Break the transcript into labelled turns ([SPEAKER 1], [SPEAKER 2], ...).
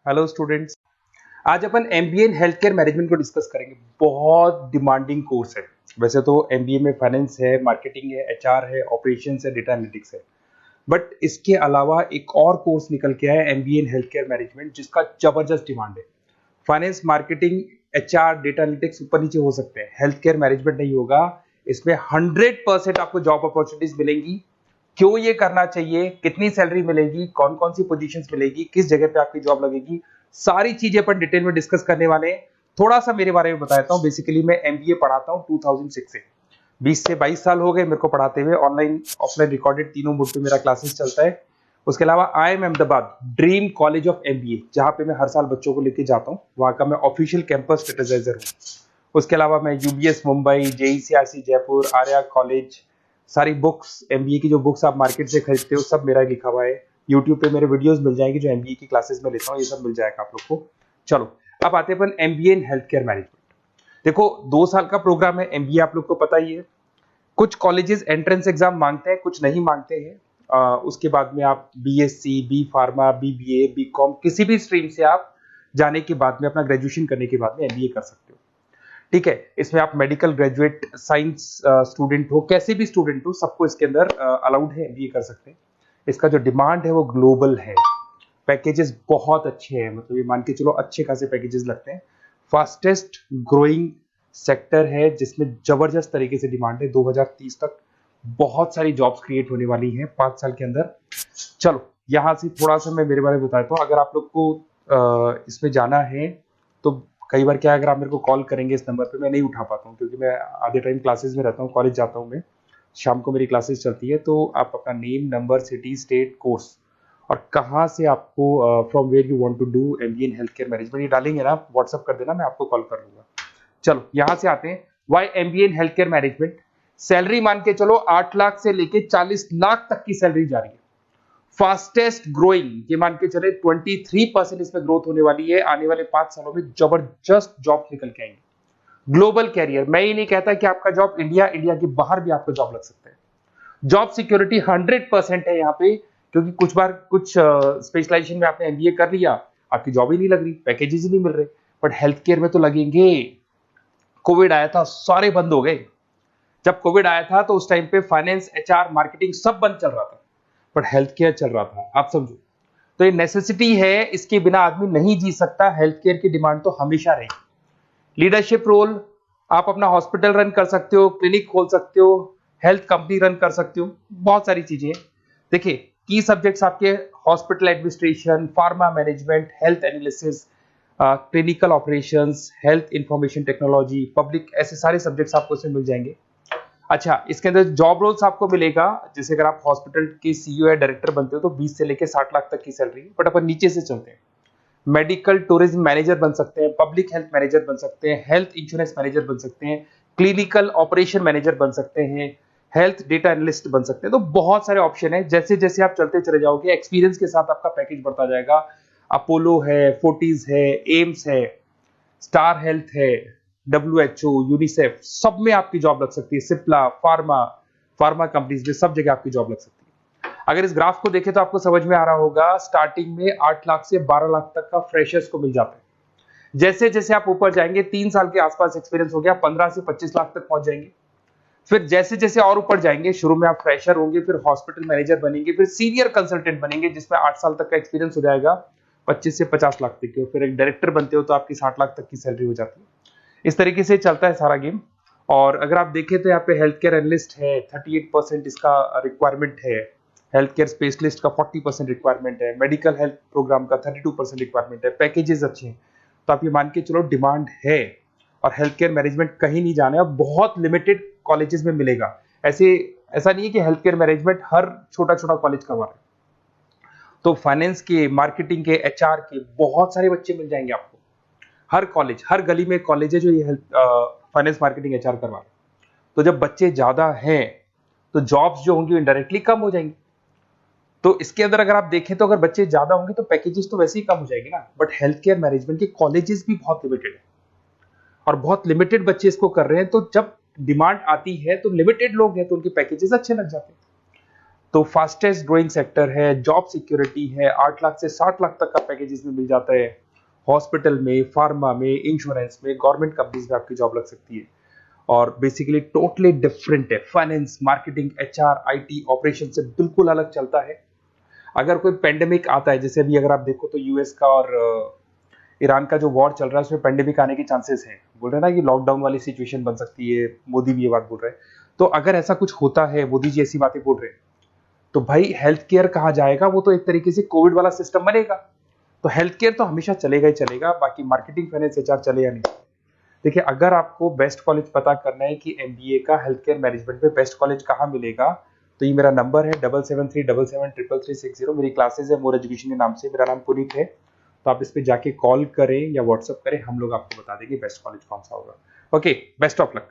[SPEAKER 1] Hello students. आज अपन MBA in health care management को डिस्कस करेंगे। बहुत डिमांडिंग कोर्स है। वैसे तो एमबीए में फाइनेंस है, मार्केटिंग है, एचआर है, ऑपरेशंस है, डेटा एनालिटिक्स है, बट इसके अलावा एक और कोर्स निकल के आया है MBA in health care management, जिसका जबरदस्त डिमांड है। Finance, marketing, HR, data analytics ऊपर नीचे हो सकते हैं, हेल्थ केयर मैनेजमेंट नहीं होगा। इसमें 100% आपको जॉब अपॉर्चुनिटीज मिलेंगी। क्यों ये करना चाहिए, कितनी सैलरी मिलेगी, कौन कौन सी पोजीशंस मिलेगी, किस जगह पे आपकी जॉब लगेगी, सारी चीजें अपन डिटेल में डिस्कस करने वाले हैं। थोड़ा सा मेरे बारे में बताता हूँ। बेसिकली मैं एमबीए पढ़ाता हूँ 2006 से। 20 से 22 साल हो गए मेरे को पढ़ाते हुए। ऑनलाइन ऑफलाइन रिकॉर्डेड तीनों मोड पे मेरा क्लासेस चलता है। उसके अलावा I am Ahmedabad dream college of MBA, जहां पे मैं हर साल बच्चों को लेके जाता हूँ। वहां का मैं ऑफिशियल कैंपस स्ट्रेटेजाइजर हूँ। उसके अलावा मैं UBS Mumbai, JECRC Jaipur, Arya college, सारी बुक्स, एमबीए की जो बुक्स आप मार्केट से खरीदते हो सब मेरा लिखा हुआ है। यूट्यूब पे मेरे वीडियोस मिल जाएंगे, जो एमबीए की क्लासेस में लेता हूँ, ये सब मिल जाएगा आप लोग को। चलो अब आते हैं अपन MBA in health care management. देखो 2 साल का प्रोग्राम है एमबीए, आप लोग को पता ही है। कुछ कॉलेजेस एंट्रेंस एग्जाम मांगते हैं, कुछ नहीं मांगते हैं। उसके बाद में आप BSc, B pharma, BBA, BCom, किसी भी स्ट्रीम से आप जाने के बाद में, अपना ग्रेजुएशन करने के बाद में एमबीए कर सकते हो। ठीक है, इसमें आप मेडिकल ग्रेजुएट, साइंस स्टूडेंट हो, कैसे भी स्टूडेंट हो, सबको इसके अंदर अलाउड है, एमबीए कर सकते हैं। इसका जो डिमांड है वो ग्लोबल है। पैकेजेस बहुत अच्छे हैं, मतलब ये मान के चलो अच्छे खासे पैकेजेस लगते हैं। फास्टेस्ट ग्रोइंग सेक्टर है, जिसमें जबरदस्त तरीके से डिमांड है। 2030 तक बहुत सारी जॉब्स क्रिएट होने वाली हैं 5 साल के अंदर। चलो यहाँ से थोड़ा सा मैं मेरे बारे में बताता हूँ। अगर आप लोग को इसमें जाना है तो कई बार क्या है, अगर आप मेरे को कॉल करेंगे इस नंबर पे, मैं नहीं उठा पाता हूँ क्योंकि मैं आधे टाइम क्लासेस में रहता हूँ, कॉलेज जाता हूँ मैं। शाम को मेरी क्लासेस चलती है। तो आप अपना name, number, city, state, course और कहाँ से आपको, from where you want to do MBA in health care management, ये डालेंगे ना, व्हाट्सअप कर देना, मैं आपको कॉल कर लूंगा। चलो यहाँ से आते हैं, why MBA in health care management. Salary मान के चलो 8 लाख से लेके 40 लाख तक की सैलरी जा रही है। फास्टेस्ट ग्रोइंग, ये मान के चले 23% इसमें ग्रोथ होने वाली है। आने वाले 5 सालों में जबरदस्त जॉब निकल के आएंगे। ग्लोबल कैरियर, मैं ही नहीं कहता कि आपका जॉब इंडिया के बाहर भी आपका जॉब लग सकता है। जॉब सिक्योरिटी 100% है यहाँ पे, क्योंकि कुछ बार कुछ स्पेशलाइजेशन में आपने एमबीए कर लिया, आपकी जॉब ही नहीं लग रही, पैकेजेस ही नहीं मिल रहे, बट हेल्थ केयर में तो लगेंगे। कोविड आया था, सारे बंद हो गए। जब कोविड आया था तो उस टाइम पे फाइनेंस, एचआर, मार्केटिंग सब बंद चल रहा था, बट हेल्थ केयर चल रहा था। आप समझो, तो ये नेसेसिटी है, इसके बिना आदमी नहीं जी सकता। हेल्थ केयर की डिमांड तो हमेशा रहेगी। लीडरशिप रोल, आप अपना हॉस्पिटल रन कर सकते हो, क्लिनिक खोल सकते हो, हेल्थ कंपनी रन कर सकते हो, बहुत सारी चीजें हैं। देखिए की सब्जेक्ट्स आपके hospital administration, pharma management, health analysis, clinical operations, health information technology, public, ऐसे सारे सब्जेक्ट्स आपको इसमें मिल जाएंगे। अच्छा, इसके अंदर जॉब रोल्स आपको मिलेगा, जैसे अगर आप हॉस्पिटल के सीईओ या डायरेक्टर बनते हो तो 20 से लेकर 60 लाख तक की सैलरी है। बट अपन नीचे से चलते हैं, मेडिकल टूरिज्म मैनेजर बन सकते हैं, पब्लिक हेल्थ मैनेजर बन सकते हैं, हेल्थ इंश्योरेंस मैनेजर बन सकते हैं, क्लिनिकल ऑपरेशन मैनेजर बन सकते हैं, हेल्थ डेटा एनालिस्ट बन सकते हैं। तो बहुत सारे ऑप्शन है। जैसे जैसे आप चलते चले जाओगे, एक्सपीरियंस के साथ आपका पैकेज बढ़ता जाएगा। अपोलो है, फोर्टिज है, एम्स है, स्टार हेल्थ है, डब्ल्यूएचओ, यूनिसेफ, सब में आपकी जॉब लग सकती है। सिप्ला, फार्मा, फार्मा कंपनीज में सब जगह आपकी जॉब लग सकती है। अगर इस ग्राफ को देखें तो आपको समझ में आ रहा होगा, स्टार्टिंग में 8 लाख से 12 लाख तक का फ्रेशर्स को मिल जाता है। जैसे जैसे आप ऊपर जाएंगे, 3 साल के आसपास एक्सपीरियंस हो गया, 15 से 25 लाख तक पहुंच जाएंगे। फिर जैसे जैसे और ऊपर जाएंगे, शुरू में आप फ्रेशर होंगे, फिर हॉस्पिटल मैनेजर बनेंगे, फिर सीनियर कंसल्टेंट बनेंगे, जिसमें 8 साल तक का एक्सपीरियंस हो जाएगा, 25 से 50 लाख तक की। फिर एक डायरेक्टर बनते हो तो आपकी 60 लाख तक की सैलरी हो जाती है। इस तरीके से चलता है सारा गेम। और अगर आप देखें तो यहाँ पे हेल्थ केयर एनालिस्ट है, 38% इसका रिक्वायरमेंट है। हेल्थ केयर स्पेशलिस्ट का 40% रिक्वायरमेंट है। मेडिकल हेल्थ प्रोग्राम का 32% रिक्वायरमेंट है। पैकेजेस अच्छे हैं, तो आप ये मान के चलो डिमांड है। और हेल्थ केयर मैनेजमेंट कहीं नहीं जाना है, बहुत लिमिटेड कॉलेजेस में मिलेगा। ऐसा नहीं है कि हेल्थ केयर मैनेजमेंट हर छोटा छोटा कॉलेज करवा रहे हैं। तो फाइनेंस के, मार्केटिंग के, एचआर के बहुत सारे बच्चे मिल जाएंगे आपको। हर कॉलेज, हर गली में कॉलेज है जो ये हेल्थ, फाइनेंस, मार्केटिंग, एचआर करवा रहे हैं। तो जब बच्चे ज्यादा हैं तो जॉब्स जो होंगी इनडायरेक्टली कम हो जाएंगी। तो इसके अंदर अगर आप देखें तो अगर बच्चे ज्यादा होंगे तो पैकेजेस तो वैसे ही कम हो जाएगी ना। बट हेल्थ केयर मैनेजमेंट के कॉलेजेस भी बहुत लिमिटेड है और बहुत लिमिटेड बच्चे इसको कर रहे हैं। तो जब डिमांड आती है तो लिमिटेड लोग हैं तो उनके पैकेजेस अच्छे लग जाते हैं। तो फास्टेस्ट ग्रोइंग सेक्टर है, जॉब सिक्योरिटी है, 8 लाख से 60 लाख तक का पैकेज इसमें मिल जाता है। हॉस्पिटल में, फार्मा में, इंश्योरेंस में, गवर्नमेंट कंपनीज में आपकी जॉब लग सकती है। और बेसिकली टोटली डिफरेंट है, finance, marketing, HR, IT, operation से बिल्कुल अलग चलता है। अगर कोई पेंडेमिक आता है, जैसे अभी अगर आप देखो तो यूएस का और ईरान का जो वॉर चल रहा है उसमें पेंडेमिक आने के चांसेस हैं, बोल रहे हैं ना कि लॉकडाउन वाली सिचुएशन बन सकती है, मोदी भी ये बात बोल रहे हैं। तो अगर ऐसा कुछ होता है, मोदी जी ऐसी बातें बोल रहे हैं, तो भाई हेल्थ केयर कहाँ जाएगा? वो तो एक तरीके से कोविड वाला सिस्टम बनेगा। तो हेल्थ केयर तो हमेशा चलेगा ही चलेगा, बाकी मार्केटिंग, फाइनेंस, एचआर चले या नहीं। देखिए, अगर आपको बेस्ट कॉलेज पता करना है कि एमबीए का हेल्थ केयर मैनेजमेंट में बेस्ट कॉलेज कहाँ मिलेगा, तो ये मेरा नंबर है 7737733360। मेरी क्लासेज है मोर एजुकेशन के नाम से, मेरा नाम पुनीत है। तो आप इस पे जाके कॉल करें या व्हाट्सअप करें, हम लोग आपको बता देंगे बेस्ट कॉलेज कौन सा होगा। Okay, best of luck.